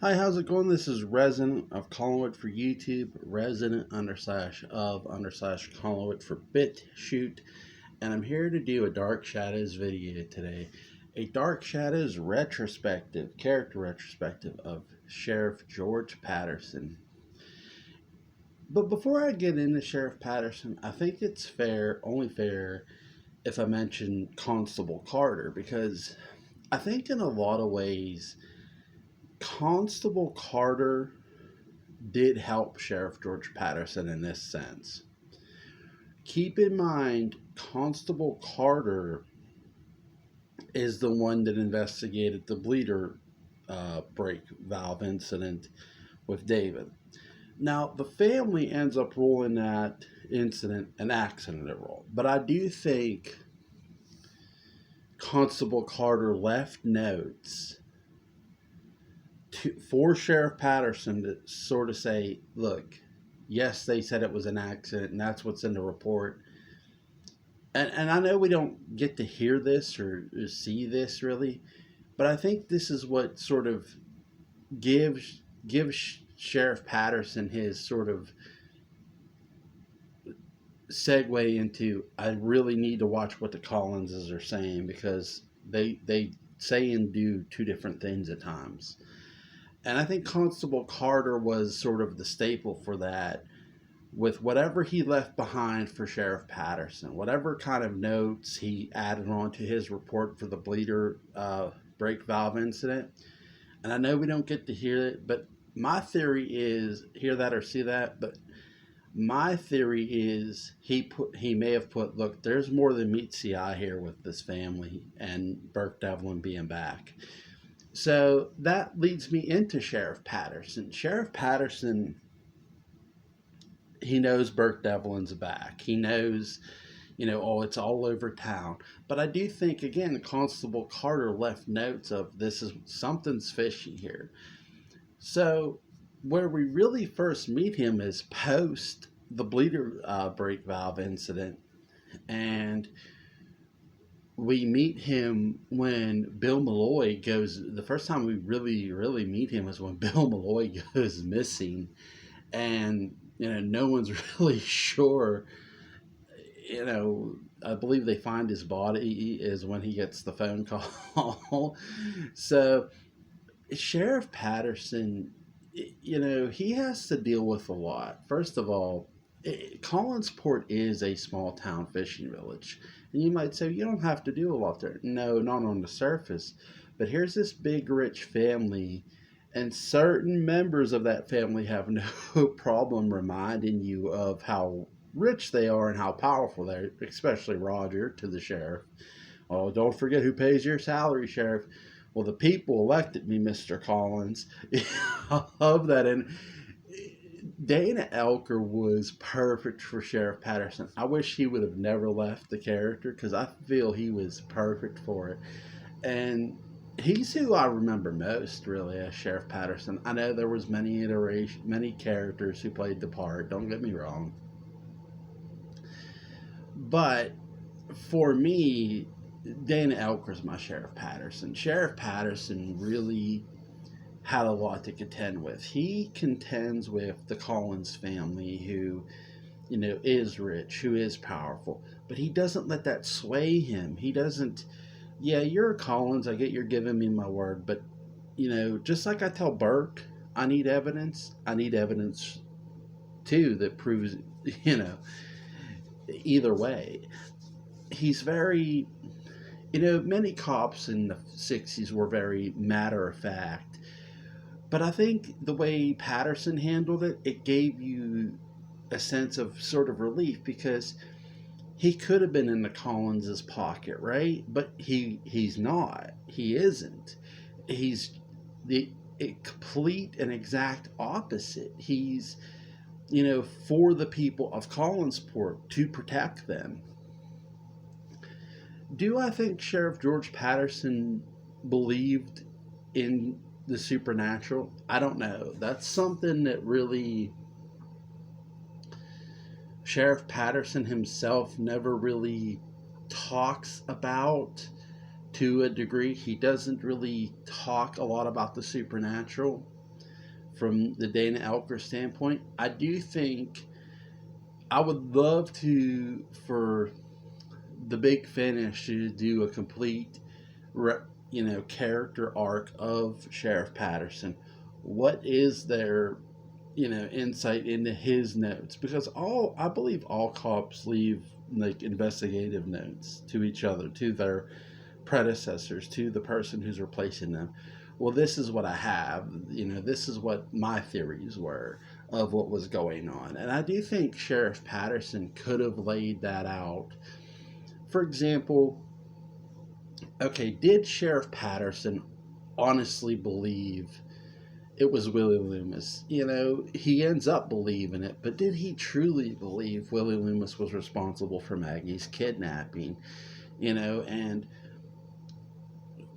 Hi, how's it going? This is Resident of Collingwood for YouTube, Resident underslash of underslash Collingwood for BitChute, and I'm here to do a Dark Shadows video today. A Dark Shadows retrospective, character retrospective of Sheriff George Patterson. But before I get into Sheriff Patterson, I think it's only fair, if I mention Constable Carter, because I think in a lot of ways, Constable Carter did help Sheriff George Patterson in this sense. Keep in mind, Constable Carter is the one that investigated the bleeder break valve incident with David. Now, the family ends up ruling that incident an accident role, but I do think Constable Carter left notes for Sheriff Patterson to sort of say, look, yes, they said it was an accident, and that's what's in the report. And I know we don't get to hear this or see this really, but I think this is what sort of gives Sheriff Patterson his sort of segue into, I really need to watch what the Collinses are saying, because they say and do two different things at times. And I think Constable Carter was sort of the staple for that, with whatever he left behind for Sheriff Patterson, whatever kind of notes he added on to his report for the bleeder brake valve incident. And I know we don't get to hear it, but my theory is, hear that or see that, but my theory is he may have put, look, there's more than meets the eye here with this family and Burke Devlin being back. So that leads me into Sheriff Patterson. Sheriff Patterson, he knows Burke Devlin's back. He knows, oh, it's all over town. But I do think, again, Constable Carter left notes of something's fishy here. So where we really first meet him is post the bleeder brake valve incident. And we meet him when Bill Malloy goes. The first time we really meet him is when Bill Malloy goes missing, and no one's really sure. I believe they find his body is when he gets the phone call. So Sheriff Patterson, he has to deal with a lot. First of all, Collinsport is a small town fishing village. And you might say, you don't have to do a lot there. No, not on the surface. But here's this big, rich family, and certain members of that family have no problem reminding you of how rich they are and how powerful they are, especially Roger to the sheriff. Oh, don't forget who pays your salary, Sheriff. Well, the people elected me, Mr. Collins. I love that. And Dana Elker was perfect for Sheriff Patterson. I wish he would have never left the character, because I feel he was perfect for it. And he's who I remember most, really, as Sheriff Patterson. I know there was many characters who played the part, don't get me wrong. But for me, Dana Elker's my Sheriff Patterson. Sheriff Patterson really had a lot to contend with. He contends with the Collins family, who, is rich, who is powerful, but he doesn't let that sway him. He doesn't, yeah, you're a Collins, I get you're giving me my word, but, just like I tell Burke, I need evidence too that proves, either way. He's very, many cops in the 60s were very matter of fact. But I think the way Patterson handled it, it gave you a sense of sort of relief, because he could have been in the Collins's pocket, right? But he's not. He isn't. He's the complete and exact opposite. He's, for the people of Collinsport, to protect them. Do I think Sheriff George Patterson believed in the supernatural? I don't know. That's something that really Sheriff Patterson himself never really talks about to a degree. He doesn't really talk a lot about the supernatural. from the Dana Elker standpoint. I do think I would love to for the big finish to do a complete character arc of Sheriff Patterson. What is their insight into his notes? Because all I believe all cops leave like investigative notes to each other, to their predecessors, to the person who's replacing them. Well, this is what I have. This is what my theories were of what was going on. And I do think Sheriff Patterson could have laid that out. For example, okay, did Sheriff Patterson honestly believe it was Willie Loomis? He ends up believing it, but did he truly believe Willie Loomis was responsible for Maggie's kidnapping? And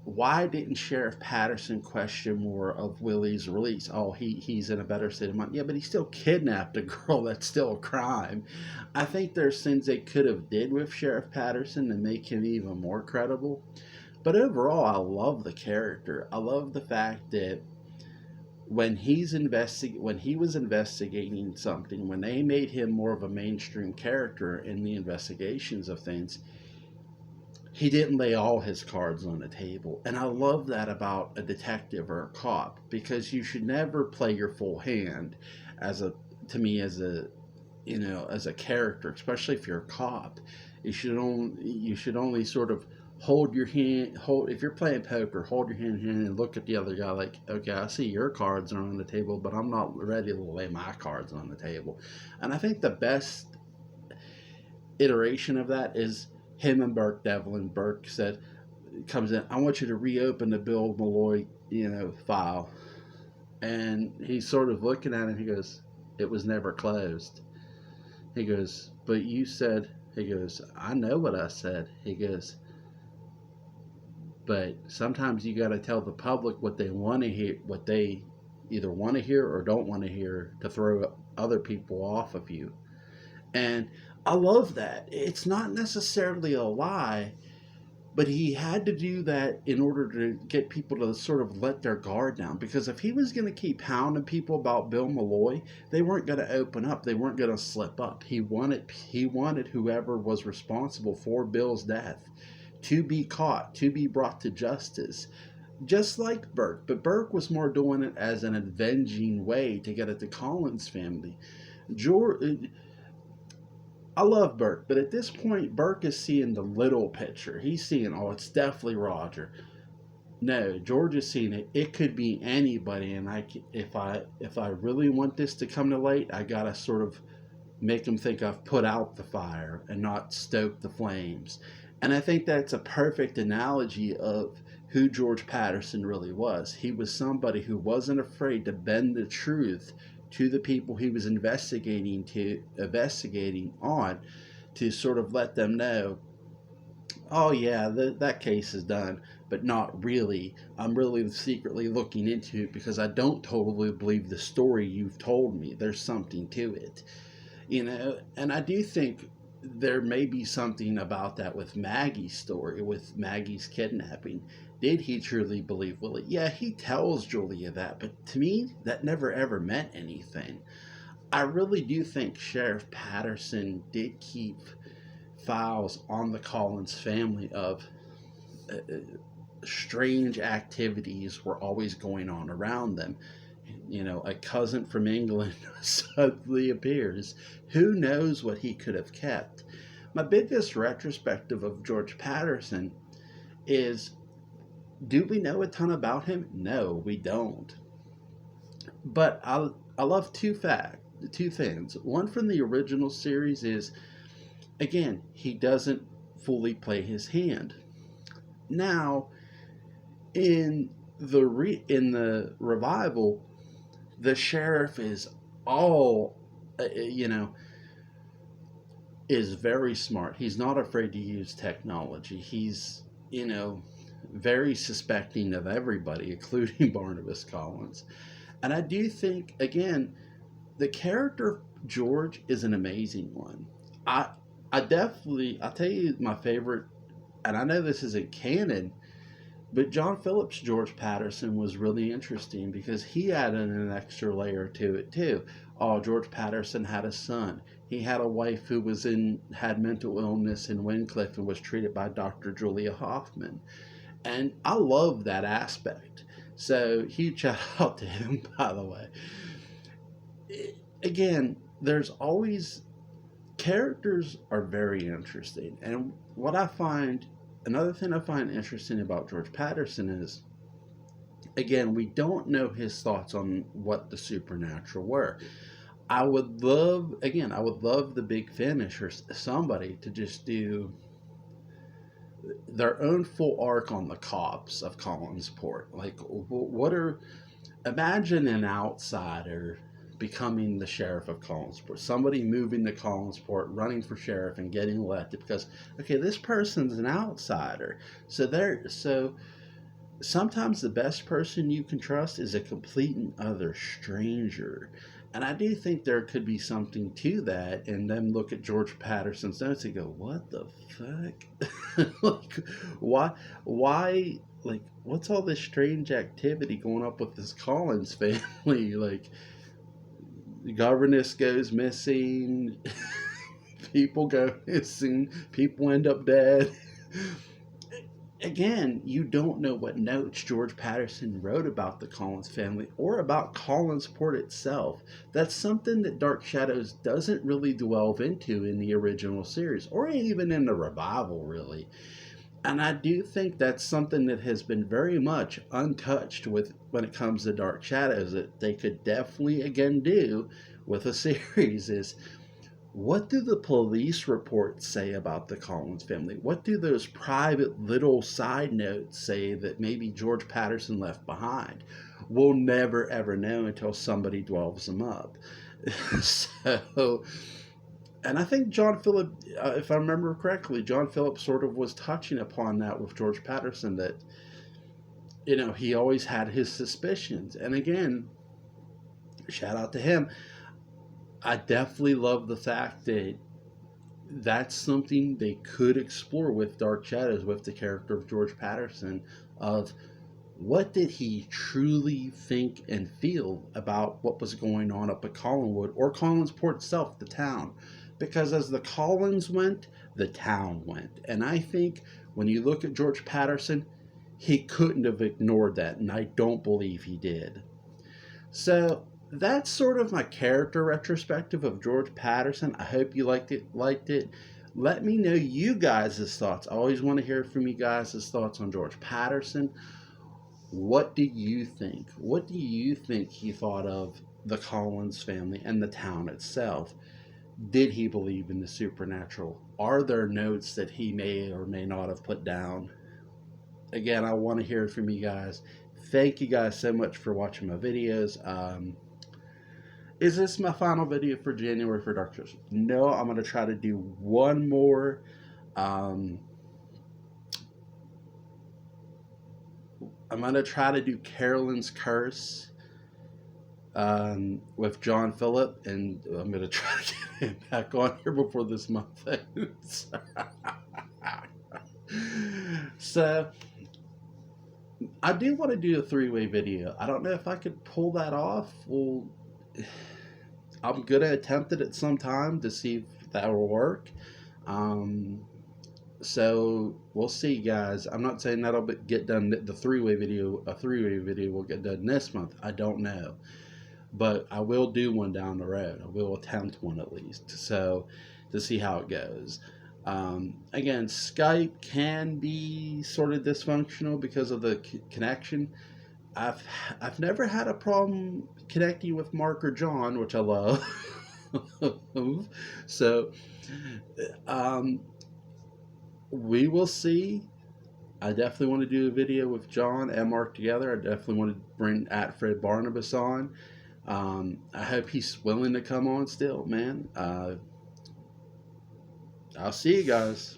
why didn't Sheriff Patterson question more of Willie's release? Oh, he's in a better state of mind. Yeah, but he still kidnapped a girl. That's still a crime. I think there's things they could have did with Sheriff Patterson to make him even more credible. But overall, I love the character. I love the fact that when when he was investigating something, when they made him more of a mainstream character in the investigations of things, he didn't lay all his cards on the table. And I love that about a detective or a cop, because you should never play your full hand as a to me as a as a character, especially if you're a cop. You should only sort of hold your hand hold if you're playing poker, hold your hand and look at the other guy like, okay, I see your cards are on the table, but I'm not ready to lay my cards on the table. And I think the best iteration of that is him and Burke Devlin. Burke said, comes in, I want you to reopen the Bill Malloy, file. And he's sort of looking at him. He goes, it was never closed. He goes, but you said, he goes, I know what I said. He goes, but sometimes you got to tell the public what they want to hear, what they either want to hear or don't want to hear, to throw other people off of you. And I love that. It's not necessarily a lie, but he had to do that in order to get people to sort of let their guard down. Because if he was going to keep hounding people about Bill Malloy, they weren't going to open up. They weren't going to slip up. He wanted whoever was responsible for Bill's death to be caught, to be brought to justice. Just like Burke, but Burke was more doing it as an avenging way to get at the Collins family. George, I love Burke, but at this point, Burke is seeing the little picture. He's seeing, oh, it's definitely Roger. No, George is seeing it. It could be anybody, and if I really want this to come to light, I gotta sort of make them think I've put out the fire and not stoke the flames. And I think that's a perfect analogy of who George Patterson really was. He was somebody who wasn't afraid to bend the truth to the people he was investigating on, to sort of let them know, oh yeah, that case is done, but not really. I'm really secretly looking into it because I don't totally believe the story you've told me. There's something to it, and I do think there may be something about that with Maggie's story, with Maggie's kidnapping. Did he truly believe Willie? Yeah, he tells Julia that, but to me, that never ever meant anything. I really do think Sheriff Patterson did keep files on the Collins family of strange activities were always going on around them. A cousin from England suddenly appears. Who knows what he could have kept? My biggest retrospective of George Patterson is, do we know a ton about him? No, we don't. But I love two things. One from the original series is, again, he doesn't fully play his hand. Now, in the revival, the sheriff is all, is very smart. He's not afraid to use technology. He's, very suspecting of everybody, including Barnabas Collins. And I do think, again, the character of George is an amazing one. I'll tell you my favorite, and I know this isn't canon, But John Phillips' George Patterson was really interesting because he added an extra layer to it too. Oh, George Patterson had a son. He had a wife who had mental illness in Wincliffe and was treated by Dr. Julia Hoffman. And I love that aspect. So huge shout out to him, by the way. Again, there's always characters are very interesting. And another thing I find interesting about George Patterson is, again, we don't know his thoughts on what the supernatural were. I would love the Big Finish or somebody to just do their own full arc on the cops of Collinsport. Like, imagine an outsider becoming the sheriff of Collinsport, somebody moving to Collinsport, running for sheriff and getting elected because, okay, this person's an outsider. So sometimes the best person you can trust is a complete and utter stranger. And I do think there could be something to that, and then look at George Patterson's notes and go, what the fuck? Like, why, like, what's all this strange activity going up with this Collins family? Like, the governess goes missing, people go missing, people end up dead. Again, you don't know what notes George Patterson wrote about the Collins family or about Collinsport itself. That's something that Dark Shadows doesn't really delve into in the original series, or even in the revival, really. And I do think that's something that has been very much untouched with when it comes to Dark Shadows, that they could definitely again do with a series is, what do the police reports say about the Collins family? What do those private little side notes say that maybe George Patterson left behind? We'll never ever know until somebody delves them up. So, and I think John Phillip, if I remember correctly, John Phillip sort of was touching upon that with George Patterson, that, you know, he always had his suspicions. And again, shout out to him. I definitely love the fact that that's something they could explore with Dark Shadows, with the character of George Patterson, of what did he truly think and feel about what was going on up at Collinwood, or Collinsport itself, the town. Because as the Collins went, the town went. And I think when you look at George Patterson, he couldn't have ignored that, and I don't believe he did. So that's sort of my character retrospective of George Patterson. I hope you liked it. Let me know you guys' thoughts. I always want to hear from you guys' thoughts on George Patterson. What do you think? What do you think he thought of the Collins family and the town itself? Did he believe in the supernatural? Are there notes that he may or may not have put down? Again, I want to hear from you guys. Thank you guys so much for watching my videos. Is this my final video for January for Dark Shadows? No, I'm going to try to do one more. I'm going to try to do Carolyn's Curse with John Phillip, and I'm going to try to get him back on here before this month ends. So, I do want to do a three-way video. I don't know if I could pull that off. Well, I'm going to attempt it at some time to see if that will work. So we'll see, guys. I'm not saying that'll get done. A three-way video will get done this month. I don't know, but I will do one down the road. I will attempt one at least, so to see how it goes. Again, Skype can be sort of dysfunctional because of the connection. I've never had a problem connecting with Mark or John, which I love. So, we will see. I definitely want to do a video with John and Mark together. I definitely want to bring Fred Barnabas on. I hope he's willing to come on still, man. I'll see you guys.